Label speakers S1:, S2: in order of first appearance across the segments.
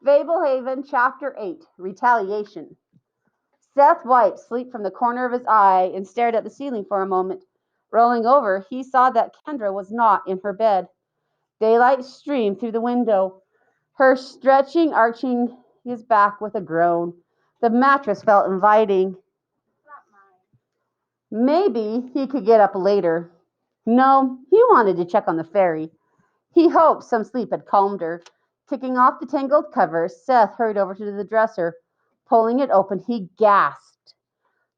S1: Fablehaven, Chapter 8, Retaliation. Seth wiped sleep from the corner of his eye and stared at the ceiling for a moment. Rolling over, he saw that Kendra was not in her bed. Daylight streamed through the window, her stretching, arching his back with a groan. The mattress felt inviting. Maybe he could get up later. No, he wanted to check on the ferry. He hoped some sleep had calmed her. Kicking off the tangled covers, Seth hurried over to the dresser. Pulling it open, he gasped.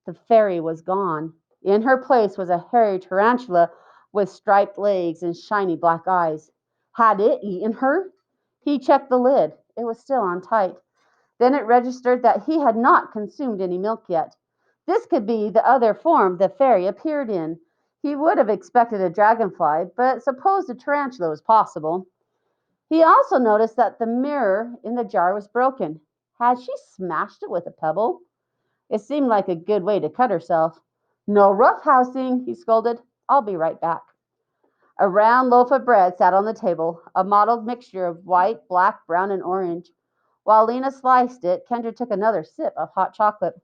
S1: The fairy was gone. In her place was a hairy tarantula with striped legs and shiny black eyes. Had it eaten her? He checked the lid. It was still on tight. Then it registered that he had not consumed any milk yet. This could be the other form the fairy appeared in. He would have expected a dragonfly, but supposed a tarantula was possible. He also noticed that the mirror in the jar was broken. Had she smashed it with a pebble? It seemed like a good way to cut herself. No roughhousing, he scolded. I'll be right back. A round loaf of bread sat on the table, a mottled mixture of white, black, brown, and orange. While Lena sliced it, Kendra took another sip of hot chocolate.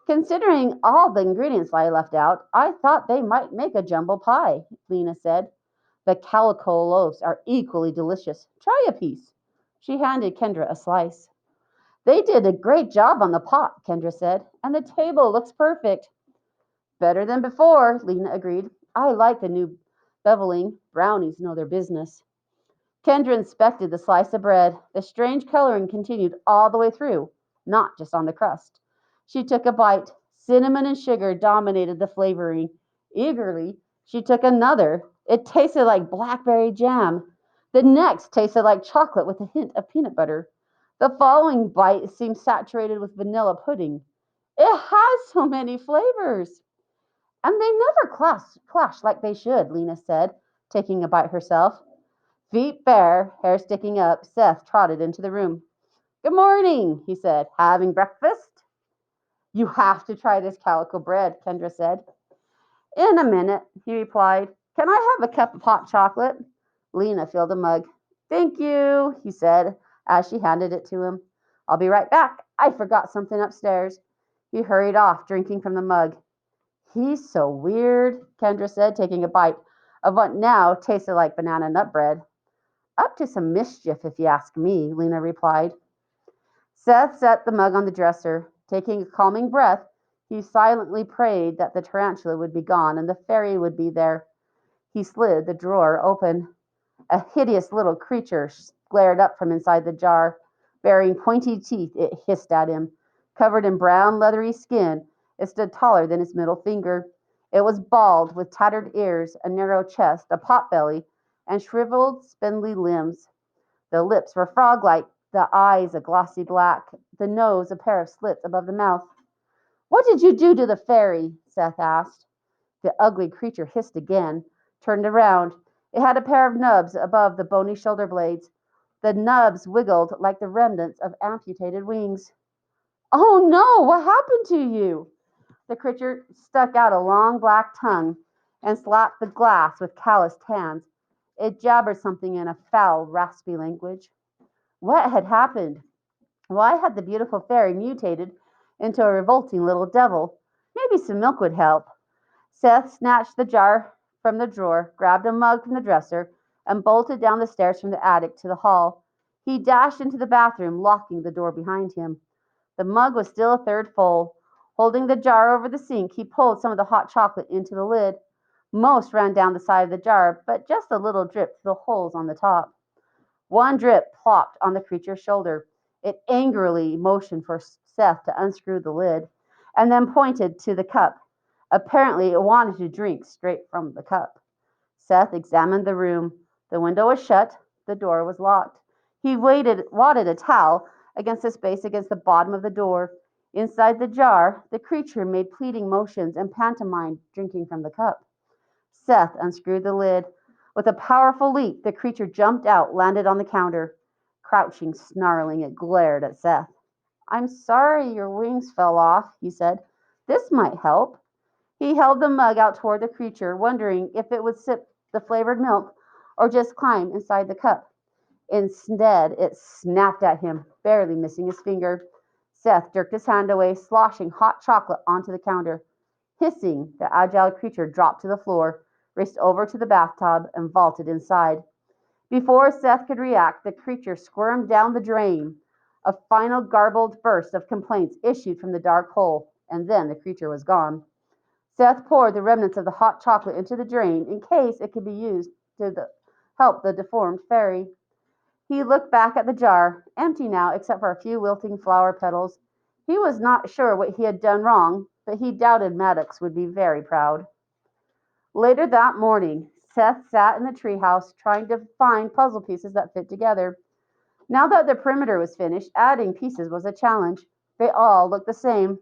S1: Considering all the ingredients I left out, I thought they might make a jumbo pie, Lena said. The calico loaves are equally delicious. Try a piece. She handed Kendra a slice. They did a great job on the pot, Kendra said, and the table looks perfect. Better than before, Lena agreed. I like the new beveling. Brownies know their business. Kendra inspected the slice of bread. The strange coloring continued all the way through, not just on the crust. She took a bite. Cinnamon and sugar dominated the flavoring. Eagerly, she took another. It tasted like blackberry jam. The next tasted like chocolate with a hint of peanut butter. The following bite seemed saturated with vanilla pudding. It has so many flavors. And they never clash like they should, Lena said, taking a bite herself. Feet bare, hair sticking up, Seth trotted into the room. Good morning, he said. Having breakfast? You have to try this calico bread, Kendra said. In a minute, he replied. Can I have a cup of hot chocolate? Lena filled a mug. Thank you, he said as she handed it to him. I'll be right back. I forgot something upstairs. He hurried off, drinking from the mug. He's so weird, Kendra said, taking a bite of what now tasted like banana nut bread. Up to some mischief, if you ask me, Lena replied. Seth set the mug on the dresser. Taking a calming breath, he silently prayed that the tarantula would be gone and the fairy would be there. He slid the drawer open. A hideous little creature glared up from inside the jar. Baring pointy teeth, it hissed at him. Covered in brown, leathery skin, it stood taller than his middle finger. It was bald, with tattered ears, a narrow chest, a pot belly, and shriveled, spindly limbs. The lips were frog-like, the eyes a glossy black, the nose a pair of slits above the mouth. What did you do to the fairy? Seth asked. The ugly creature hissed again, turned around. It had a pair of nubs above the bony shoulder blades. The nubs wiggled like the remnants of amputated wings. Oh no, what happened to you? The creature stuck out a long black tongue and slapped the glass with calloused hands. It jabbered something in a foul, raspy language. What had happened? Why had the beautiful fairy mutated into a revolting little devil? Maybe some milk would help. Seth snatched the jar from the drawer, grabbed a mug from the dresser, and bolted down the stairs from the attic to the hall. He dashed into the bathroom, locking the door behind him. The mug was still a third full. Holding the jar over the sink, he pulled some of the hot chocolate into the lid. Most ran down the side of the jar, but just a little dripped through the holes on the top. One drip plopped on the creature's shoulder. It angrily motioned for Seth to unscrew the lid, and then pointed to the cup. Apparently, it wanted to drink straight from the cup. Seth examined the room. The window was shut. The door was locked. He wadded a towel against the space against the bottom of the door. Inside the jar, the creature made pleading motions and pantomimed drinking from the cup. Seth unscrewed the lid. With a powerful leap, the creature jumped out, landed on the counter. Crouching, snarling, it glared at Seth. I'm sorry your wings fell off, he said. This might help. He held the mug out toward the creature, wondering if it would sip the flavored milk or just climb inside the cup. Instead, it snapped at him, barely missing his finger. Seth jerked his hand away, sloshing hot chocolate onto the counter. Hissing, the agile creature dropped to the floor, raced over to the bathtub, and vaulted inside. Before Seth could react, the creature squirmed down the drain. A final garbled burst of complaints issued from the dark hole, and then the creature was gone. Seth poured the remnants of the hot chocolate into the drain in case it could be used to help the deformed fairy. He looked back at the jar, empty now except for a few wilting flower petals. He was not sure what he had done wrong, but he doubted Maddox would be very proud. Later that morning, Seth sat in the treehouse trying to find puzzle pieces that fit together. Now that the perimeter was finished, adding pieces was a challenge. They all looked the same.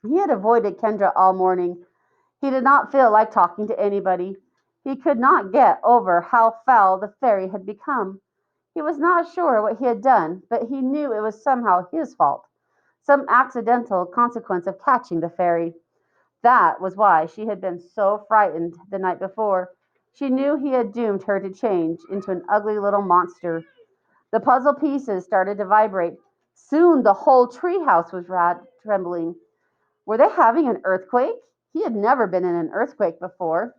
S1: He had avoided Kendra all morning. He did not feel like talking to anybody. He could not get over how foul the fairy had become. He was not sure what he had done, but he knew it was somehow his fault, some accidental consequence of catching the fairy. That was why she had been so frightened the night before. She knew he had doomed her to change into an ugly little monster. The puzzle pieces started to vibrate. Soon the whole treehouse was trembling. Were they having an earthquake? He had never been in an earthquake before.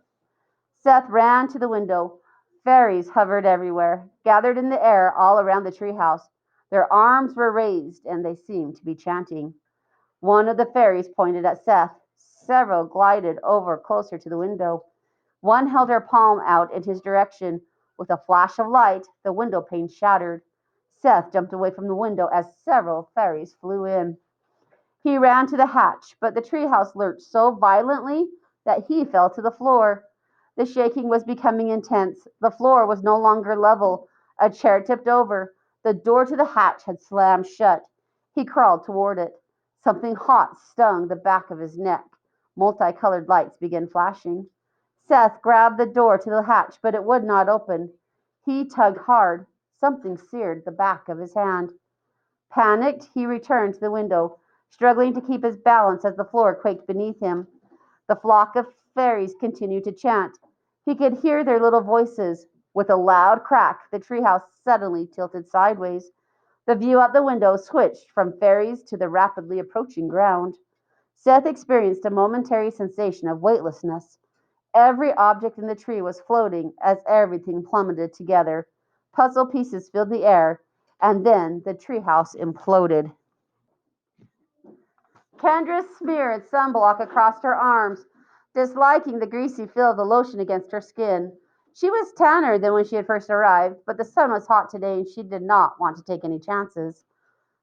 S1: Seth ran to the window. Fairies hovered everywhere, gathered in the air all around the treehouse. Their arms were raised, and they seemed to be chanting. One of the fairies pointed at Seth. Several glided over closer to the window. One held her palm out in his direction. With a flash of light, the window pane shattered. Seth jumped away from the window as several fairies flew in. He ran to the hatch, but the treehouse lurched so violently that he fell to the floor. The shaking was becoming intense. The floor was no longer level. A chair tipped over. The door to the hatch had slammed shut. He crawled toward it. Something hot stung the back of his neck. Multicolored lights began flashing. Seth grabbed the door to the hatch, but it would not open. He tugged hard. Something seared the back of his hand. Panicked, he returned to the window, struggling to keep his balance as the floor quaked beneath him. The flock of fairies continued to chant. He could hear their little voices. With a loud crack, the treehouse suddenly tilted sideways. The view out the window switched from fairies to the rapidly approaching ground. Seth experienced a momentary sensation of weightlessness. Every object in the tree was floating as everything plummeted together. Puzzle pieces filled the air, and then the treehouse imploded. Kendra smeared sunblock across her arms, disliking the greasy feel of the lotion against her skin. She was tanner than when she had first arrived, but the sun was hot today and she did not want to take any chances.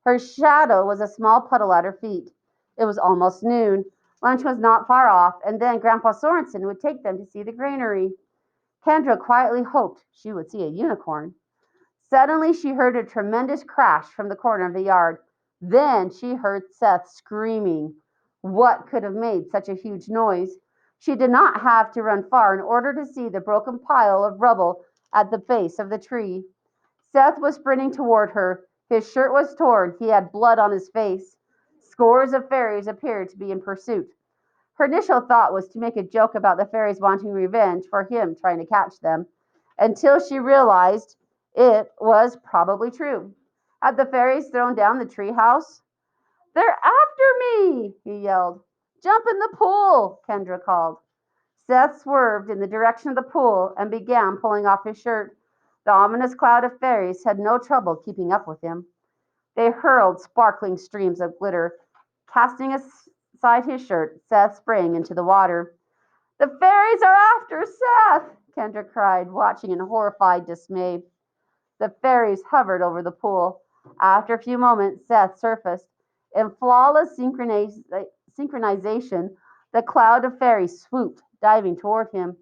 S1: Her shadow was a small puddle at her feet. It was almost noon. Lunch was not far off, and then Grandpa Sorensen would take them to see the granary. Kendra quietly hoped she would see a unicorn. Suddenly she heard a tremendous crash from the corner of the yard. Then she heard Seth screaming. What could have made such a huge noise? She did not have to run far in order to see the broken pile of rubble at the base of the tree. Seth was sprinting toward her. His shirt was torn. He had blood on his face. Scores of fairies appeared to be in pursuit. Her initial thought was to make a joke about the fairies wanting revenge for him trying to catch them, until she realized it was probably true. Had the fairies thrown down the treehouse? They're after me, he yelled. Jump in the pool, Kendra called. Seth swerved in the direction of the pool and began pulling off his shirt. The ominous cloud of fairies had no trouble keeping up with him. They hurled sparkling streams of glitter. Casting aside his shirt, Seth sprang into the water. The fairies are after Seth, Kendra cried, watching in horrified dismay. The fairies hovered over the pool. After a few moments, Seth surfaced. In flawless synchronization, the cloud of fairies swooped, diving toward him.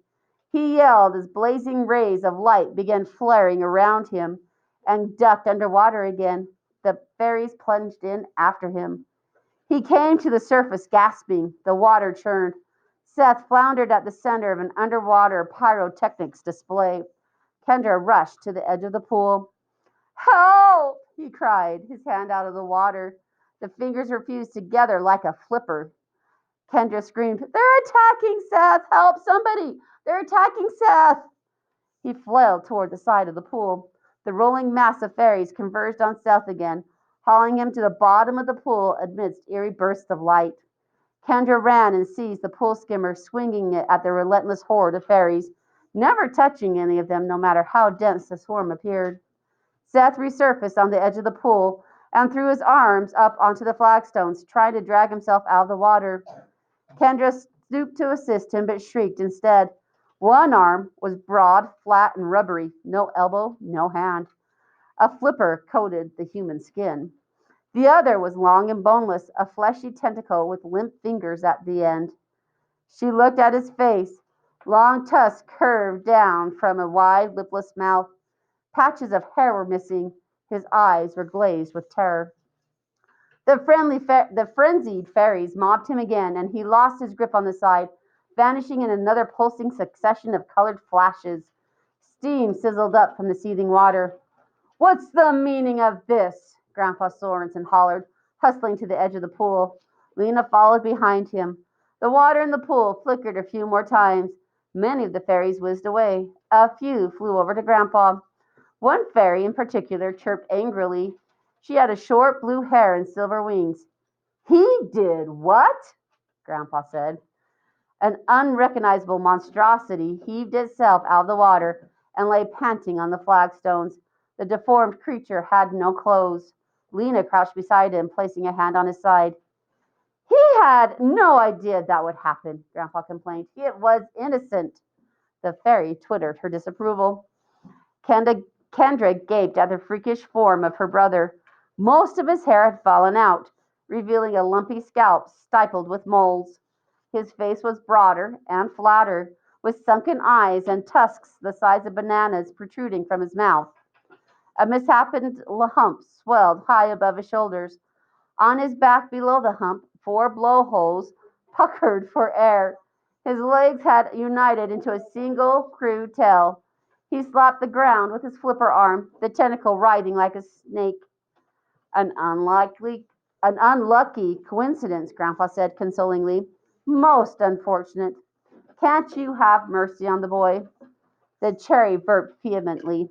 S1: He yelled as blazing rays of light began flaring around him and ducked underwater again. The fairies plunged in after him. He came to the surface gasping. The water churned. Seth floundered at the center of an underwater pyrotechnics display. Kendra rushed to the edge of the pool. Help! He cried, his hand out of the water. The fingers were fused together like a flipper. Kendra screamed, They're attacking Seth! Help somebody! They're attacking Seth! He flailed toward the side of the pool. The rolling mass of fairies converged on Seth again, hauling him to the bottom of the pool amidst eerie bursts of light. Kendra ran and seized the pool skimmer, swinging it at the relentless horde of fairies, never touching any of them, no matter how dense the swarm appeared. Seth resurfaced on the edge of the pool and threw his arms up onto the flagstones, trying to drag himself out of the water. Kendra stooped to assist him, but shrieked instead. One arm was broad, flat, and rubbery, no elbow, no hand. A flipper coated the human skin. The other was long and boneless, a fleshy tentacle with limp fingers at the end. She looked at his face. Long tusks curved down from a wide, lipless mouth. Patches of hair were missing. His eyes were glazed with terror. The frenzied fairies mobbed him again, and he lost his grip on the side, vanishing in another pulsing succession of colored flashes. Steam sizzled up from the seething water. "What's the meaning of this?" Grandpa Sorensen hollered, hustling to the edge of the pool. Lena followed behind him. The water in the pool flickered a few more times. Many of the fairies whizzed away. A few flew over to Grandpa. One fairy in particular chirped angrily. She had a short blue hair and silver wings. "He did what?" Grandpa said. An unrecognizable monstrosity heaved itself out of the water and lay panting on the flagstones. The deformed creature had no clothes. Lena crouched beside him, placing a hand on his side. "He had no idea that would happen," Grandpa complained. "It was innocent." The fairy twittered her disapproval. Kendra gaped at the freakish form of her brother. Most of his hair had fallen out, revealing a lumpy scalp stippled with moles. His face was broader and flatter, with sunken eyes and tusks the size of bananas protruding from his mouth. A misshapen hump swelled high above his shoulders. On his back below the hump, four blowholes puckered for air. His legs had united into a single crude tail. He slapped the ground with his flipper arm, the tentacle writhing like a snake. An unlikely, an unlucky coincidence, Grandpa said consolingly. Most unfortunate. Can't you have mercy on the boy? The cherry burped vehemently.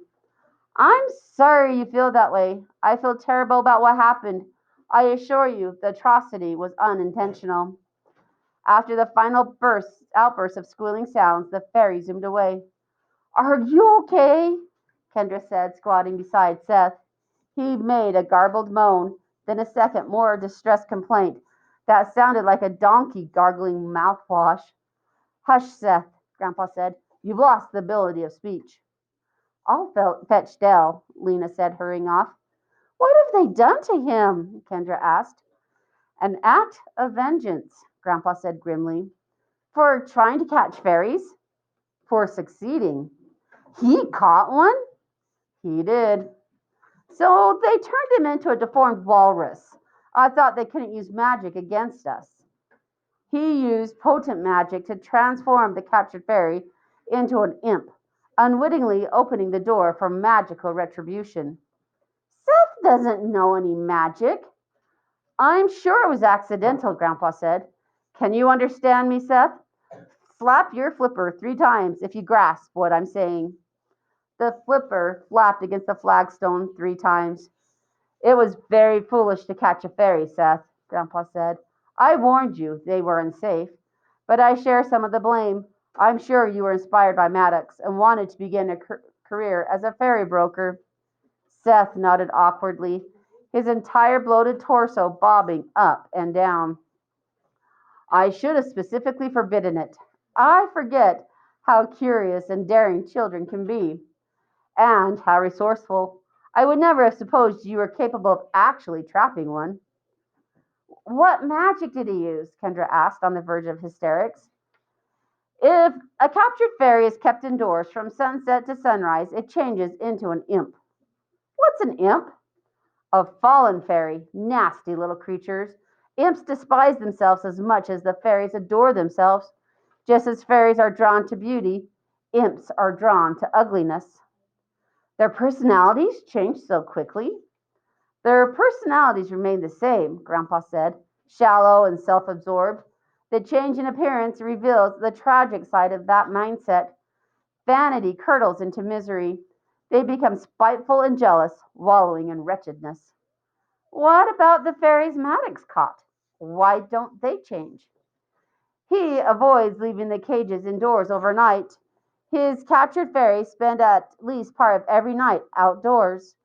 S1: "I'm sorry you feel that way. I feel terrible about what happened. I assure you the atrocity was unintentional." After the final outburst of squealing sounds, the fairy zoomed away. "Are you okay?" Kendra said, squatting beside Seth. He made a garbled moan, then a second, more distressed complaint that sounded like a donkey gargling mouthwash. "Hush, Seth," Grandpa said. "You've lost the ability of speech." "I'll fetch Dell," Lena said, hurrying off. "What have they done to him?" Kendra asked. "An act of vengeance," Grandpa said grimly. "For trying to catch fairies?" "For succeeding." "He caught one?" "He did." "So they turned him into a deformed walrus. I thought they couldn't use magic against us." "He used potent magic to transform the captured fairy into an imp, unwittingly opening the door for magical retribution." "Seth doesn't know any magic." "I'm sure it was accidental," Grandpa said. "Can you understand me, Seth? Slap your flipper 3 times if you grasp what I'm saying." The flipper flapped against the flagstone 3 times. "It was very foolish to catch a fairy, Seth," Grandpa said. "I warned you they were unsafe, but I share some of the blame. I'm sure you were inspired by Maddox and wanted to begin a career as a fairy broker." Seth nodded awkwardly, his entire bloated torso bobbing up and down. "I should have specifically forbidden it. I forget how curious and daring children can be, and how resourceful. I would never have supposed you were capable of actually trapping one." "What magic did he use?" Kendra asked, on the verge of hysterics. "If a captured fairy is kept indoors from sunset to sunrise, it changes into an imp." "What's an imp?" "A fallen fairy. Nasty little creatures. Imps despise themselves as much as the fairies adore themselves. Just as fairies are drawn to beauty, imps are drawn to ugliness." "Their personalities change so quickly?" "Their personalities remain the same," Grandpa said, shallow and self absorbed. "The change in appearance reveals the tragic side of that mindset. Vanity curdles into misery. They become spiteful and jealous, wallowing in wretchedness. What about the fairies Maddox caught? Why don't they change? He avoids leaving the cages indoors overnight. His captured fairies spend at least part of every night outdoors.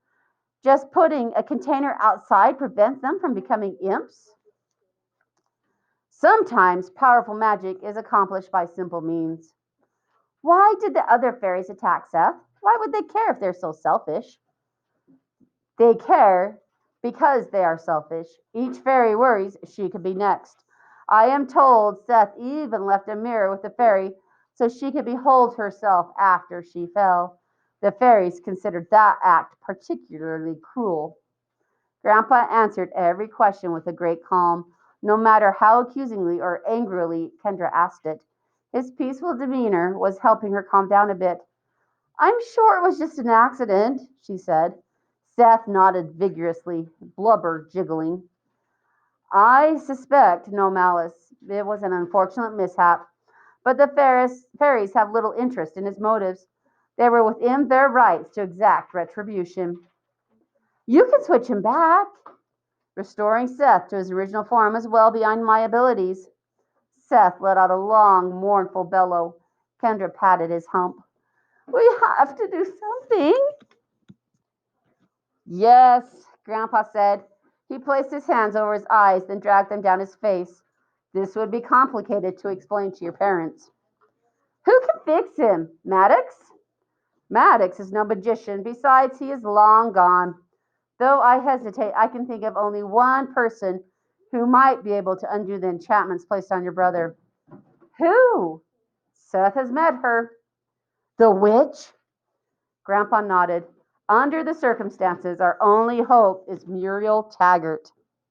S1: Just putting a container outside prevents them from becoming imps? Sometimes powerful magic is accomplished by simple means. Why did the other fairies attack Seth? Why would they care if they're so selfish? They care because they are selfish. Each fairy worries she could be next. I am told Seth even left a mirror with the fairy so she could behold herself after she fell. The fairies considered that act particularly cruel. Grandpa answered every question with a great calm, no matter how accusingly or angrily Kendra asked it. His peaceful demeanor was helping her calm down a bit. I'm sure it was just an accident, she said. Seth nodded vigorously, blubber jiggling. I suspect no malice. It was an unfortunate mishap. But the fairies have little interest in his motives. They were within their rights to exact retribution. You can switch him back. Restoring Seth to his original form is well beyond my abilities. Seth let out a long, mournful bellow. Kendra patted his hump. We have to do something. Yes, Grandpa said. He placed his hands over his eyes, then dragged them down his face. This would be complicated to explain to your parents. Who can fix him? Maddox? Maddox is no magician. Besides, he is long gone. Though I hesitate, I can think of only one person who might be able to undo the enchantments placed on your brother. Who? Seth has met her. The witch? Grandpa nodded. Under the circumstances, our only hope is Muriel Taggart.